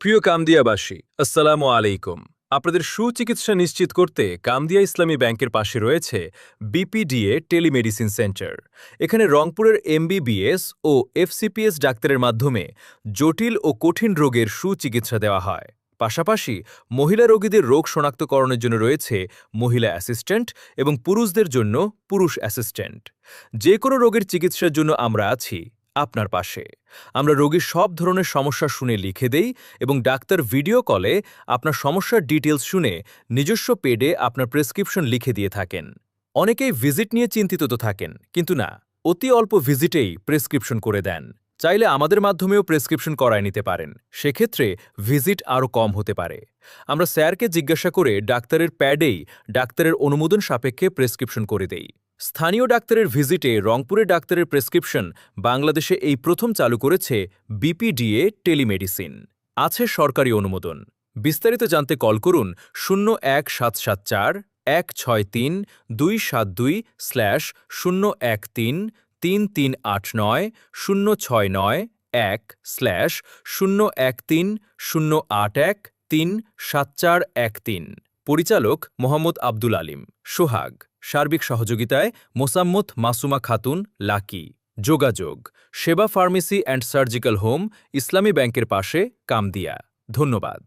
প্রিয় কামদিয়াবাসী, আসসালামু আলাইকুম। আপনাদের সুচিকিৎসা নিশ্চিত করতে কামদিয়া ইসলামী ব্যাংকের পাশে রয়েছে বিপিডিএ টেলিমেডিসিন সেন্টার। এখানে রংপুরের এমবিবিএস ও এফসিপিএস ডাক্তারের মাধ্যমে জটিল ও কঠিন রোগের সুচিকিৎসা দেওয়া হয়। পাশাপাশি মহিলা রোগীদের রোগ শনাক্তকরণের জন্য রয়েছে মহিলা অ্যাসিস্ট্যান্ট এবং পুরুষদের জন্য পুরুষ অ্যাসিস্ট্যান্ট। যে কোনো রোগের চিকিৎসার জন্য আমরা আছি আপনার পাশে। আমরা রোগীর সব ধরনের সমস্যা শুনে লিখে দেই এবং ডাক্তার ভিডিও কলে আপনার সমস্যার ডিটেলস শুনে নিজস্ব পেডে আপনার প্রেসক্রিপশন লিখে দিয়ে থাকেন। অনেকেই ভিজিট নিয়ে চিন্তিত তো থাকেন, কিন্তু না, অতি অল্প ভিজিটেই প্রেসক্রিপশন করে দেন। চাইলে আমাদের মাধ্যমেও প্রেসক্রিপশন করায় নিতে পারেন, সেক্ষেত্রে ভিজিট আরও কম হতে পারে। আমরা স্যারকে জিজ্ঞাসা করে ডাক্তারের প্যাডেই ডাক্তারের অনুমোদন সাপেক্ষে প্রেসক্রিপশন করে দেই। স্থানীয় ডাক্তারের ভিজিটে রংপুরের ডাক্তারের প্রেসক্রিপশন বাংলাদেশে এই প্রথম চালু করেছে বিপিডিএ টেলিমেডিসিন। আছে সরকারি অনুমোদন। বিস্তারিত জানতে কল করুন 0173-272/013-338-013-081-37413। পরিচালক মোহাম্মদ আব্দুল আলিম, সোহাগ। সার্বিক সহযোগিতায় মোসাম্মত মাসুমা খাতুন, লাকি। যোগাযোগ সেবা ফার্মেসি অ্যান্ড সার্জিক্যাল হোম, ইসলামী ব্যাংকের পাশে, কামদিয়া। ধন্যবাদ।